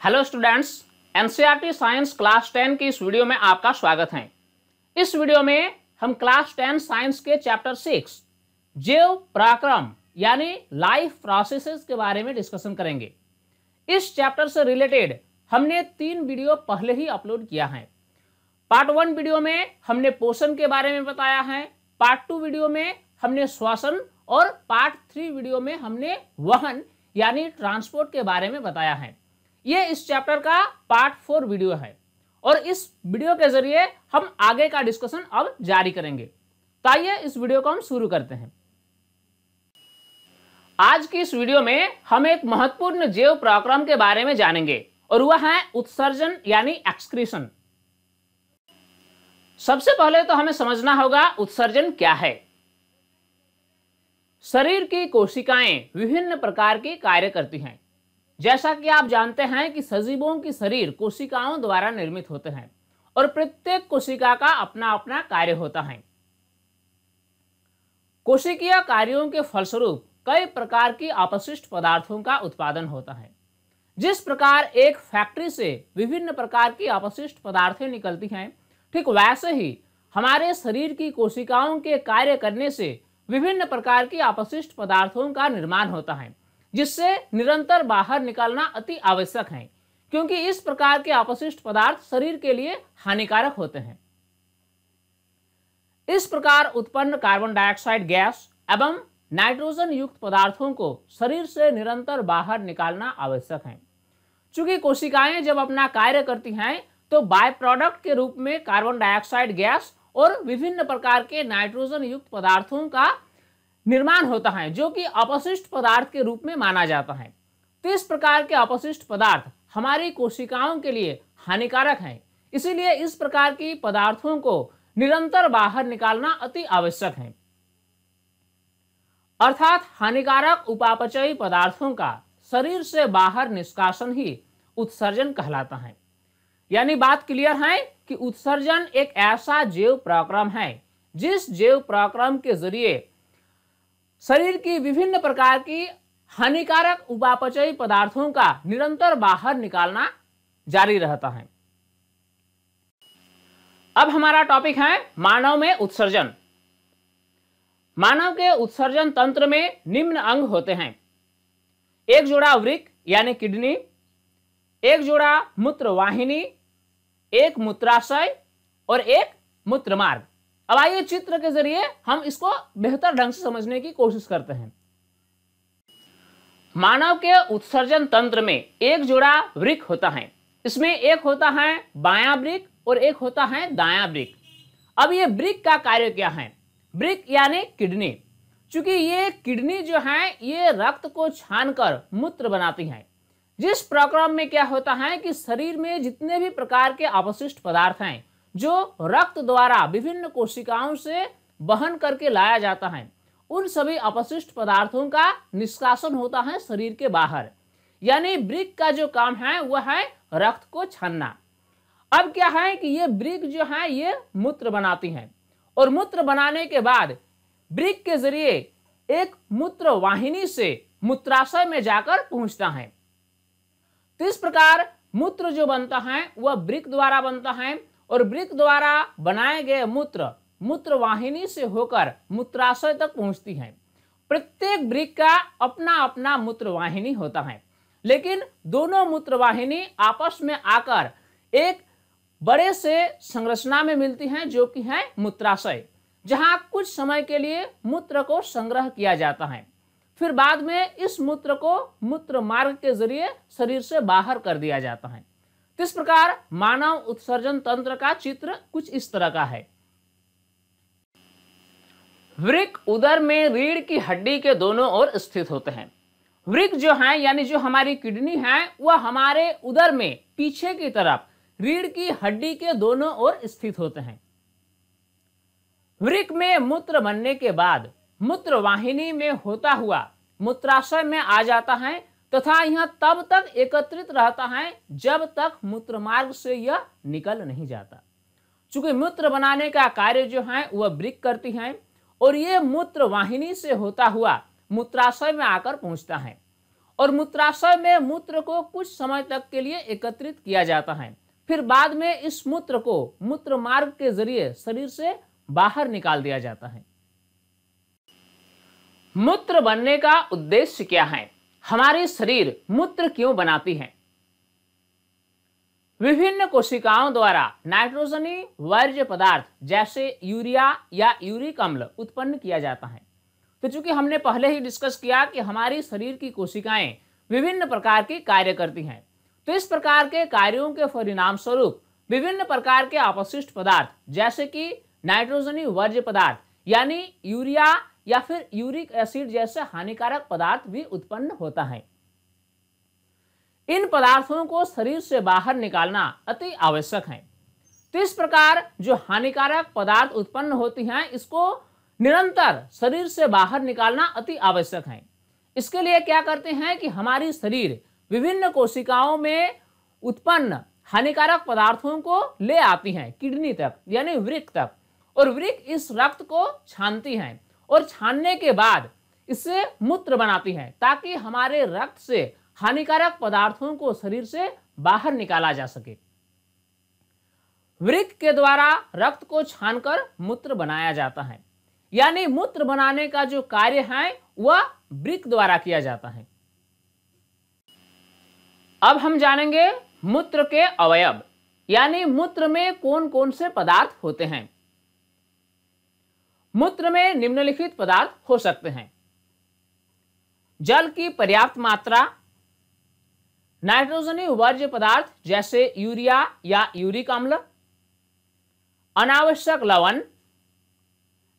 Hello students, NCERT science class 10 की इस video में आपका स्वागत है। इस वीडियो में हम क्लास 10 साइंस के चैप्टर 6 जैव पराक्रम यानी लाइफ प्रोसेसेस के बारे में डिस्कशन करेंगे। इस चैप्टर से रिलेटेड हमने 3 वीडियो पहले ही अपलोड किया है। पार्ट 1 वीडियो में हमने पोषण के बारे में बताया है, पार्ट 2 वीडियो में हमने श्वसन और पार्ट 3 वीडियो में हमने वहन यानी ट्रांसपोर्ट के बारे में बताया है। ये इस चैप्टर का पार्ट 4 वीडियो है और इस वीडियो के जरिए हम आगे का डिस्कशन अब जारी करेंगे। तो आइए इस वीडियो को हम शुरू करते हैं। आज की इस वीडियो में हम एक महत्वपूर्ण जैव पराक्रम के बारे में जानेंगे और वह है उत्सर्जन यानी एक्सक्रीशन। सबसे पहले तो हमें समझना होगा उत्सर्जन क्या है। शरीर की कोशिकाएं विभिन्न प्रकार के कार्य करती हैं। जैसा कि आप जानते हैं कि सजीवों की शरीर कोशिकाओं द्वारा निर्मित होते हैं और प्रत्येक कोशिका का अपना अपना कार्य होता है। कोशिकीय कार्यों के फलस्वरूप कई प्रकार की अपशिष्ट पदार्थों का उत्पादन होता है। जिस प्रकार एक फैक्ट्री से विभिन्न प्रकार की अपशिष्ट पदार्थें निकलती हैं, ठीक वैसे ही हमारे शरीर की कोशिकाओं के कार्य करने से विभिन्न प्रकार की अपशिष्ट पदार्थों का निर्माण होता है, जिससे निरंतर बाहर निकालना अति आवश्यक है, क्योंकि इस प्रकार के अपशिष्ट पदार्थ शरीर के लिए हानिकारक होते हैं। इस प्रकार उत्पन्न कार्बन डाइऑक्साइड गैस एवं नाइट्रोजन युक्त पदार्थों को शरीर से निरंतर बाहर निकालना आवश्यक है। चूंकि कोशिकाएं जब अपना कार्य करती हैं तो बाय प्रोडक्ट के रूप में कार्बन डाइऑक्साइड गैस और विभिन्न प्रकार के नाइट्रोजन युक्त पदार्थों का निर्माण होता है, जो कि अपशिष्ट पदार्थ के रूप में माना जाता है। तो इस प्रकार के अपशिष्ट पदार्थ हमारी कोशिकाओं के लिए हानिकारक हैं, इसीलिए इस प्रकार की पदार्थों को निरंतर बाहर निकालना अति आवश्यक है। अर्थात हानिकारक उपापचयी पदार्थों का शरीर से बाहर निष्कासन ही उत्सर्जन कहलाता है। यानी बात क्लियर है कि उत्सर्जन एक ऐसा जैव पराक्रम है जिस जैव पराक्रम के जरिए शरीर की विभिन्न प्रकार की हानिकारक उपापचयी पदार्थों का निरंतर बाहर निकालना जारी रहता है। अब हमारा टॉपिक है मानव में उत्सर्जन। मानव के उत्सर्जन तंत्र में निम्न अंग होते हैं: एक जोड़ा वृक्क यानी किडनी, एक जोड़ा मूत्रवाहिनी, एक मूत्राशय और एक मूत्रमार्ग। अब आइए चित्र के जरिए हम इसको बेहतर ढंग से समझने की कोशिश करते हैं। मानव के उत्सर्जन तंत्र में एक जोड़ा वृक्क होता है। इसमें एक होता है बायां वृक्क और एक होता है दायां वृक्क। अब ये वृक्क का कार्य क्या है? वृक्क यानी किडनी। चूंकि ये किडनी जो है ये रक्त को छानकर मूत्र बनाती है। जिस प्रक्रम में क्या होता है कि शरीर में जितने भी प्रकार के अपशिष्ट पदार्थ हैं जो रक्त द्वारा विभिन्न कोशिकाओं से वहन करके लाया जाता है, उन सभी अपशिष्ट पदार्थों का निष्कासन होता है शरीर के बाहर। यानी वृक्क का जो काम है वह है रक्त को छानना। अब क्या है कि ये वृक्क जो है ये मूत्र बनाती है और मूत्र बनाने के बाद वृक्क के जरिए एक मूत्र वाहिनी से मूत्राशय में जाकर पहुंचता है। तो इस प्रकार मूत्र जो बनता है वह वृक्क द्वारा बनता है और वृक्क द्वारा बनाए गए मूत्र वाहिनी से होकर मूत्राशय तक पहुंचती है। प्रत्येक वृक्क का अपना अपना मूत्र वाहिनी होता है, लेकिन दोनों मूत्र वाहिनी आपस में आकर एक बड़े से संरचना में मिलती हैं, जो कि है मूत्राशय, जहां कुछ समय के लिए मूत्र को संग्रह किया जाता है। फिर बाद में इस मूत्र को मूत्र मार्ग के जरिए शरीर से बाहर कर दिया जाता है। तो इस प्रकार मानव उत्सर्जन तंत्र का चित्र कुछ इस तरह का है। वृक्क उदर में रीढ़ की हड्डी के दोनों ओर स्थित होते हैं। वृक्क जो है यानी जो हमारी किडनी है वह हमारे उदर में पीछे की तरफ रीढ़ की हड्डी के दोनों ओर स्थित होते हैं। वृक्क में मूत्र बनने के बाद मूत्र वाहिनी में होता हुआ मूत्राशय में आ जाता है तथा यह तब तक एकत्रित रहता है जब तक मूत्र मार्ग से यह निकल नहीं जाता। चूंकि मूत्र बनाने का कार्य जो है वह वृक्क करती है और ये मूत्र वाहिनी से होता हुआ मूत्राशय में आकर पहुंचता है और मूत्राशय में मूत्र को कुछ समय तक के लिए एकत्रित किया जाता है। फिर बाद में इस मूत्र को मूत्र मार्ग के जरिए शरीर से बाहर निकाल दिया जाता है। मूत्र बनने का उद्देश्य क्या है? हमारी शरीर मूत्र क्यों बनाती है? विभिन्न कोशिकाओं द्वारा नाइट्रोजनी वर्ज्य पदार्थ जैसे यूरिया या यूरिक अम्ल उत्पन्न किया जाता है। तो चूंकि हमने पहले ही डिस्कस किया कि हमारी शरीर की कोशिकाएं विभिन्न प्रकार के कार्य करती हैं, तो इस प्रकार के कार्यों के परिणाम स्वरूप विभिन्न प्रकार के अपशिष्ट पदार्थ जैसे कि नाइट्रोजनी वर्ज्य पदार्थ यानी यूरिया या फिर यूरिक एसिड जैसे हानिकारक पदार्थ भी उत्पन्न होता है। इन पदार्थों को शरीर से बाहर निकालना अति आवश्यक है। तो इस प्रकार जो हानिकारक पदार्थ उत्पन्न होती हैं, इसको निरंतर शरीर से बाहर निकालना अति आवश्यक है। इसके लिए क्या करते हैं कि हमारी शरीर विभिन्न कोशिकाओं में उत्पन्न हानिकारक पदार्थों को ले आती हैं किडनी तक यानी वृक्क तक, और वृक्क इस रक्त को छानती हैं और छानने के बाद इससे मूत्र बनाती हैं ताकि हमारे रक्त से हानिकारक पदार्थों को शरीर से बाहर निकाला जा सके। वृक्क के द्वारा रक्त को छानकर मूत्र बनाया जाता है, यानी मूत्र बनाने का जो कार्य है वह वृक्क द्वारा किया जाता है। अब हम जानेंगे मूत्र के अवयव, यानी मूत्र में कौन कौन से पदार्थ होते हैं। मूत्र में निम्नलिखित पदार्थ हो सकते हैं: जल की पर्याप्त मात्रा, नाइट्रोजनी वर्ज्य पदार्थ जैसे यूरिया या यूरिक अम्ल, अनावश्यक लवण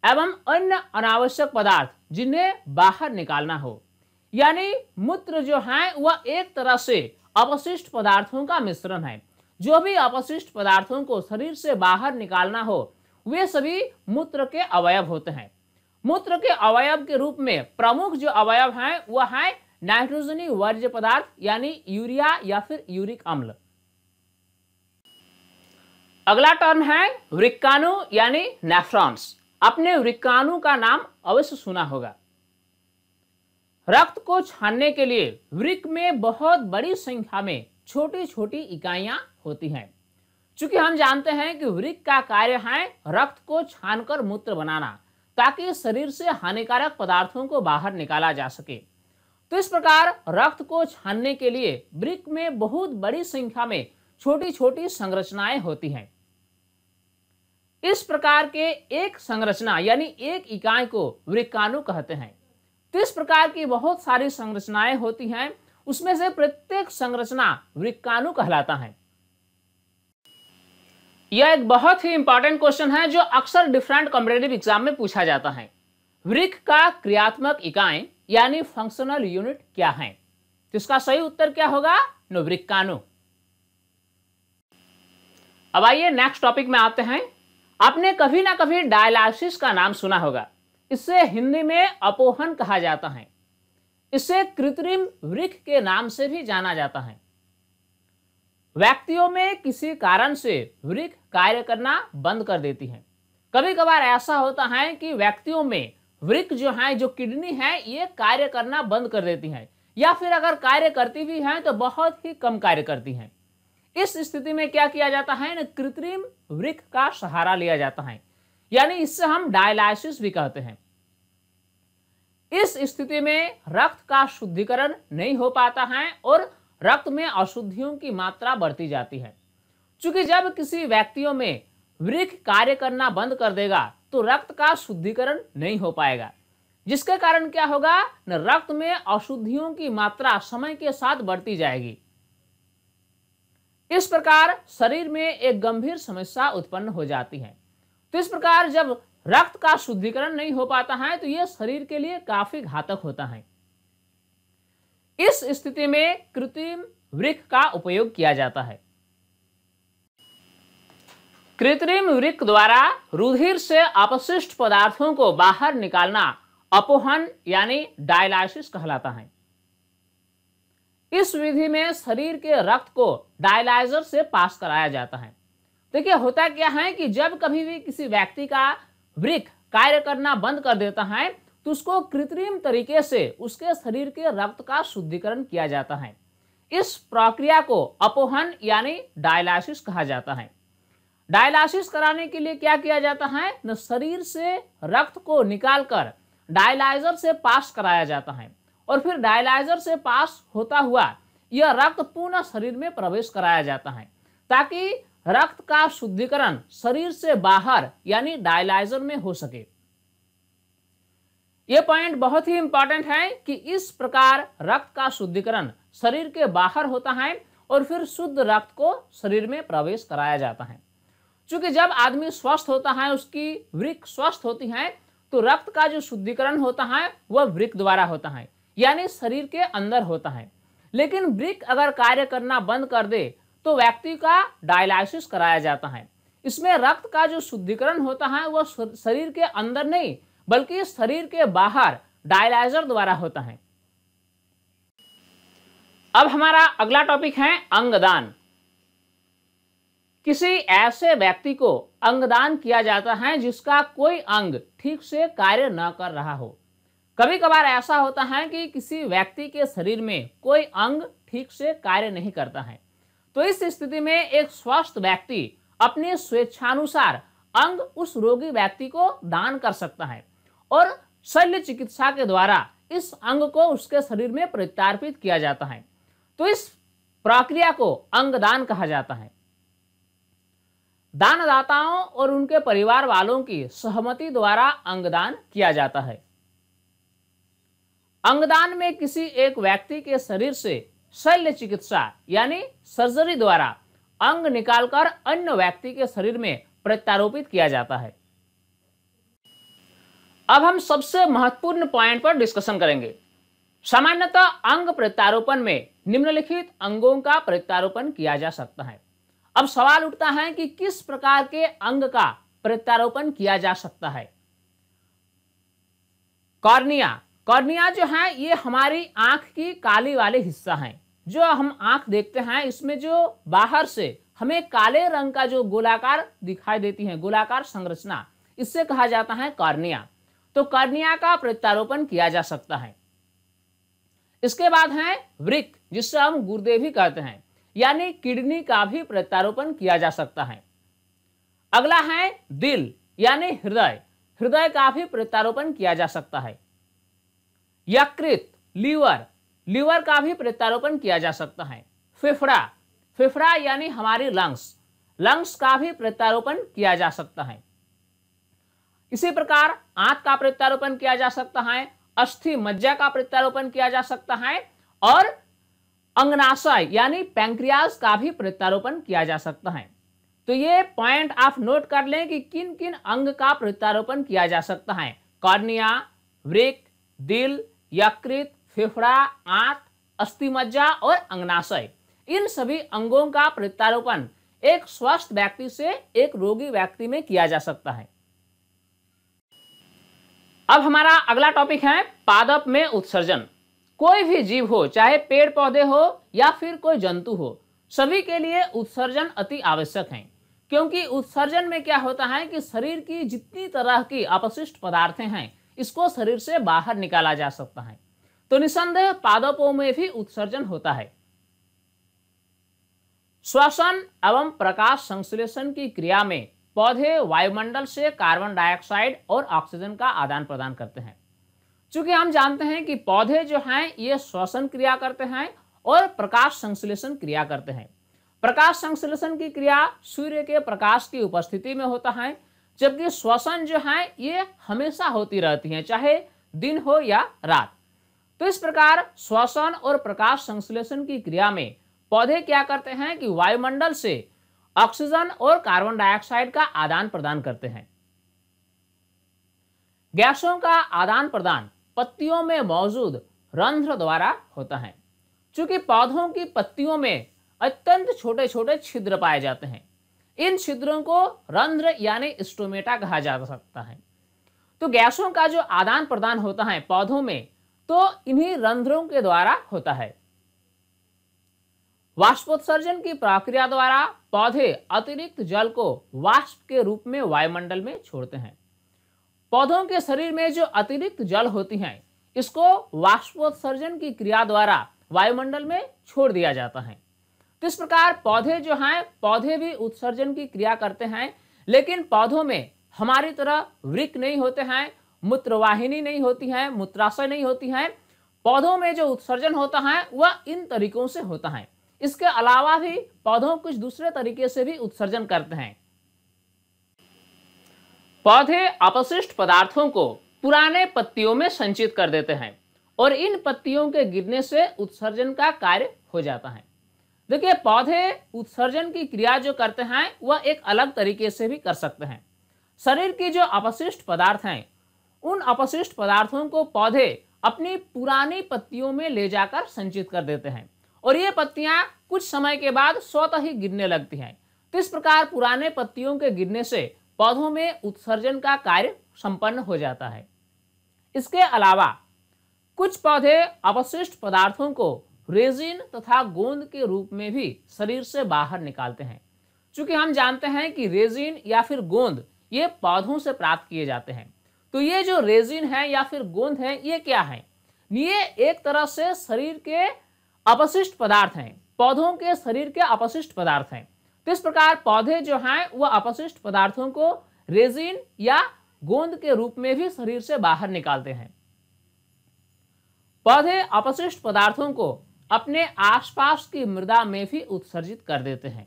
एवं अन्य अनावश्यक पदार्थ जिन्हें बाहर निकालना हो। यानी मूत्र जो है वह एक तरह से अपशिष्ट पदार्थों का मिश्रण है। जो भी अपशिष्ट पदार्थों को शरीर से बाहर निकालना हो वे सभी मूत्र के अवयव होते हैं। मूत्र के अवयव के रूप में प्रमुख जो अवयव हैं वह है नाइट्रोजनी वर्ज्य पदार्थ यानी यूरिया या फिर यूरिक अम्ल। अगला टर्म है वृक्काणु यानी नेफ्रॉन्स। आपने वृक्काणु का नाम अवश्य सुना होगा। रक्त को छानने के लिए वृक्क में बहुत बड़ी संख्या में छोटी छोटी इकाइयां होती हैं। चूंकि हम जानते हैं कि वृक्क का कार्य है रक्त को छानकर मूत्र बनाना ताकि शरीर से हानिकारक पदार्थों को बाहर निकाला जा सके। तो इस प्रकार रक्त को छानने के लिए वृक्क में बहुत बड़ी संख्या में छोटी छोटी संरचनाएं होती हैं। इस प्रकार के एक संरचना यानी एक इकाई को वृक्काणु कहते हैं। तो इस प्रकार की बहुत सारी संरचनाएं होती हैं, उसमें से प्रत्येक संरचना वृक्काणु कहलाता है। यह एक बहुत ही इंपॉर्टेंट क्वेश्चन है जो अक्सर डिफरेंट कॉम्पिटिटिव एग्जाम में पूछा जाता है। वृक्क का क्रियात्मक इकाई यानी फंक्शनल यूनिट क्या है? तो इसका सही उत्तर क्या होगा? वृक्काणु। अब आइए नेक्स्ट टॉपिक में आते हैं। आपने कभी ना कभी डायलाइसिस का नाम सुना होगा। इसे हिंदी में अपोहन कहा जाता है। इसे कृत्रिम वृक्क के नाम से भी जाना जाता है। व्यक्तियों में किसी कारण से वृक्क कार्य करना बंद कर देती है। कभी कभार ऐसा होता है कि व्यक्तियों में वृक्क जो है, जो किडनी है, ये कार्य करना बंद कर देती है, या फिर अगर कार्य करती भी है तो बहुत ही कम कार्य करती हैं। इस स्थिति में क्या किया जाता है ना, कृत्रिम वृक्क का सहारा लिया जाता है, यानी इससे हम डायलाइसिस भी कहते हैं। इस स्थिति में रक्त का शुद्धिकरण नहीं हो पाता है और रक्त में अशुद्धियों की मात्रा बढ़ती जाती है। क्योंकि जब किसी व्यक्तियों में वृक्क कार्य करना बंद कर देगा तो रक्त का शुद्धिकरण नहीं हो पाएगा, जिसके कारण क्या होगा न, रक्त में अशुद्धियों की मात्रा समय के साथ बढ़ती जाएगी। इस प्रकार शरीर में एक गंभीर समस्या उत्पन्न हो जाती है। तो इस प्रकार जब रक्त का शुद्धिकरण नहीं हो पाता है तो यह शरीर के लिए काफी घातक होता है। इस स्थिति में कृत्रिम वृक्क का उपयोग किया जाता है। कृत्रिम वृक्क द्वारा रुधिर से अपशिष्ट पदार्थों को बाहर निकालना अपोहन यानी डायलाइसिस कहलाता है। इस विधि में शरीर के रक्त को डायलाइजर से पास कराया जाता है। देखिए होता क्या है कि जब कभी भी किसी व्यक्ति का वृक्क कार्य करना बंद कर देता है तो उसको कृत्रिम तरीके से उसके शरीर के रक्त का शुद्धिकरण किया जाता है। इस प्रक्रिया को अपोहन यानी डायलिसिस कहा जाता है। डायलिसिस कराने के लिए क्या किया जाता है न, शरीर से रक्त को निकालकर डायलाइजर से पास कराया जाता है और फिर डायलाइजर से पास होता हुआ यह रक्त पुनः शरीर में प्रवेश कराया जाता है ताकि रक्त का शुद्धिकरण शरीर से बाहर यानी डायलाइजर में हो सके। यह पॉइंट बहुत ही इंपॉर्टेंट है कि इस प्रकार रक्त का शुद्धिकरण शरीर के बाहर होता है और फिर शुद्ध रक्त को शरीर में प्रवेश कराया जाता है। क्योंकि जब आदमी स्वस्थ होता है, उसकी वृक्क स्वस्थ होती है, तो रक्त का जो शुद्धिकरण होता है वह वृक्क द्वारा होता है यानी शरीर के अंदर होता है। लेकिन वृक्क अगर कार्य करना बंद कर दे तो व्यक्ति का डायलिसिस कराया जाता है। इसमें रक्त का जो शुद्धिकरण होता है वह शरीर के अंदर नहीं बल्कि शरीर के बाहर डायलाइजर द्वारा होता है। अब हमारा अगला टॉपिक है अंगदान। किसी ऐसे व्यक्ति को अंगदान किया जाता है जिसका कोई अंग ठीक से कार्य न कर रहा हो। कभी कभार ऐसा होता है कि किसी व्यक्ति के शरीर में कोई अंग ठीक से कार्य नहीं करता है, तो इस स्थिति में एक स्वस्थ व्यक्ति अपनी स्वेच्छानुसार अंग उस रोगी व्यक्ति को दान कर सकता है और शल्य चिकित्सा के द्वारा इस अंग को उसके शरीर में प्रत्यार्पित किया जाता है। तो इस प्रक्रिया को अंगदान कहा जाता है। दानदाताओं और उनके परिवार वालों की सहमति द्वारा अंगदान किया जाता है। अंगदान में किसी एक व्यक्ति के शरीर से शल्य चिकित्सा यानी सर्जरी द्वारा अंग निकालकर अन्य व्यक्ति के शरीर में प्रत्यारोपित किया जाता है। अब हम सबसे महत्वपूर्ण पॉइंट पर डिस्कशन करेंगे। सामान्यतः अंग प्रत्यारोपण में निम्नलिखित अंगों का प्रत्यारोपण किया जा सकता है। अब सवाल उठता है कि किस प्रकार के अंग का प्रत्यारोपण किया जा सकता है। कॉर्निया। कॉर्निया जो है ये हमारी आंख की काली वाले हिस्सा है। जो हम आंख देखते हैं इसमें जो बाहर से हमें काले रंग का जो गोलाकार दिखाई देती है, गोलाकार संरचना, इससे कहा जाता है कॉर्निया। तो कॉर्निया का प्रत्यारोपण किया जा सकता है। इसके बाद है वृक्क, जिससे हम गुर्दे भी कहते हैं, यानी किडनी का भी प्रत्यारोपण किया जा सकता है। अगला है दिल यानी हृदय, हृदय का भी प्रत्यारोपण किया जा सकता है। यकृत लीवर, लीवर का भी प्रत्यारोपण किया जा सकता है। फेफड़ा, फेफड़ा यानी हमारी लंग्स, लंग्स का भी प्रत्यारोपण किया जा सकता है। इसी प्रकार आंत का प्रत्यारोपण किया जा सकता है, अस्थि मज्जा का प्रत्यारोपण किया जा सकता है और अंगनाशय यानी पैंक्रियाज का भी प्रत्यारोपण किया जा सकता है। तो ये पॉइंट आप नोट कर लें कि किन किन अंग का प्रत्यारोपण किया जा सकता है। कॉर्निया, वृक्क, दिल, यकृत, फेफड़ा, आंत, अस्थि मज्जा और अंगनाशय, इन सभी अंगों का प्रत्यारोपण एक स्वस्थ व्यक्ति से एक रोगी व्यक्ति में किया जा सकता है। अब हमारा अगला टॉपिक है पादप में उत्सर्जन। कोई भी जीव हो, चाहे पेड़ पौधे हो या फिर कोई जंतु हो, सभी के लिए उत्सर्जन अति आवश्यक है। क्योंकि उत्सर्जन में क्या होता है कि शरीर की जितनी तरह की अपशिष्ट पदार्थें हैं इसको शरीर से बाहर निकाला जा सकता है। तो निसंदेह पादपों में भी उत्सर्जन होता है। श्वसन एवं प्रकाश संश्लेषण की क्रिया में पौधे वायुमंडल से कार्बन डाइऑक्साइड और ऑक्सीजन का आदान प्रदान करते हैं। चूंकि हम जानते हैं कि पौधे जो हैं ये श्वसन क्रिया करते हैं और प्रकाश संश्लेषण क्रिया करते हैं। प्रकाश संश्लेषण की क्रिया सूर्य के प्रकाश की उपस्थिति में होता है, जबकि श्वसन जो है ये हमेशा होती रहती है, चाहे दिन हो या रात। तो इस प्रकार श्वसन और प्रकाश संश्लेषण की क्रिया में पौधे क्या करते हैं कि वायुमंडल से ऑक्सीजन और कार्बन डाइऑक्साइड का आदान प्रदान करते हैं। गैसों का आदान प्रदान पत्तियों में मौजूद रंध्र द्वारा होता है। चूंकि पौधों की पत्तियों में अत्यंत छोटे छोटे छिद्र पाए जाते हैं, इन छिद्रों को रंध्र यानी स्टोमेटा कहा जा सकता है। तो गैसों का जो आदान प्रदान होता है पौधों में, तो इन्हीं रंध्रों के द्वारा होता है। वाष्पोत्सर्जन की प्रक्रिया द्वारा पौधे अतिरिक्त जल को वाष्प के रूप में वायुमंडल में छोड़ते हैं। पौधों के शरीर में जो अतिरिक्त जल होती हैं इसको वाष्पोत्सर्जन की क्रिया द्वारा वायुमंडल में छोड़ दिया जाता है। तो इस प्रकार पौधे जो हैं, पौधे भी उत्सर्जन की क्रिया करते हैं, लेकिन पौधों में हमारी तरह वृक्क नहीं होते हैं, मूत्रवाहिनी नहीं होती है, मूत्राशय नहीं होती है। पौधों में जो उत्सर्जन होता है वह इन तरीकों से होता है। इसके अलावा भी पौधों कुछ दूसरे तरीके से भी उत्सर्जन करते हैं। पौधे अपशिष्ट पदार्थों को पुराने पत्तियों में संचित कर देते हैं और इन पत्तियों के गिरने से उत्सर्जन का कार्य हो जाता है। देखिए, पौधे उत्सर्जन की क्रिया जो करते हैं वह एक अलग तरीके से भी कर सकते हैं। शरीर की जो अपशिष्ट पदार्थ हैं, उन अपशिष्ट पदार्थों को पौधे अपनी पुरानी पत्तियों में ले जाकर संचित कर देते हैं और ये पत्तियां कुछ समय के बाद स्वतः ही गिरने लगती हैं। तो इस प्रकार पुराने पत्तियों के गिरने से पौधों में उत्सर्जन का कार्य संपन्न हो जाता है। इसके अलावा कुछ पौधे अपशिष्ट पदार्थों को रेजिन तथा गोंद के रूप में भी शरीर से बाहर निकालते हैं। चूंकि हम जानते हैं कि रेजिन या फिर गोंद ये पौधों से प्राप्त किए जाते हैं, तो ये जो रेजिन है या फिर गोंद है ये क्या है? ये एक तरह से शरीर के अपशिष्ट पदार्थ हैं, पौधों के शरीर के अपशिष्ट पदार्थ हैं। तो इस प्रकार पौधे जो हैं वह अपशिष्ट पदार्थों को रेजिन या गोंद के रूप में भी शरीर से बाहर निकालते हैं। पौधे अपशिष्ट पदार्थों को अपने आसपास की मृदा में भी उत्सर्जित कर देते हैं।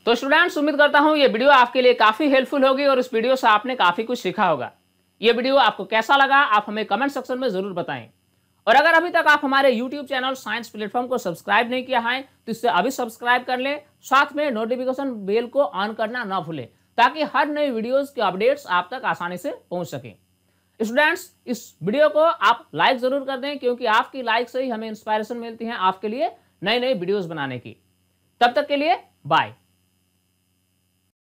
तो स्टूडेंट्स, उम्मीद करता हूं ये वीडियो आपके लिए काफी हेल्पफुल होगी और इस वीडियो से आपने काफी कुछ सीखा होगा। ये वीडियो आपको कैसा लगा आप हमें कमेंट सेक्शन में जरूर बताएं। और अगर अभी तक आप हमारे YouTube चैनल साइंस प्लेटफॉर्म को सब्सक्राइब नहीं किया है तो इससे अभी सब्सक्राइब कर लें, साथ में नोटिफिकेशन बेल को ऑन करना ना भूलें ताकि हर नई वीडियोस के अपडेट्स आप तक आसानी से पहुंच सकें। स्टूडेंट्स, इस वीडियो को आप लाइक जरूर कर दें क्योंकि आपकी लाइक से ही हमें इंस्पायरेशन मिलती है आपके लिए नई नई वीडियोस बनाने की। तब तक के लिए बाय।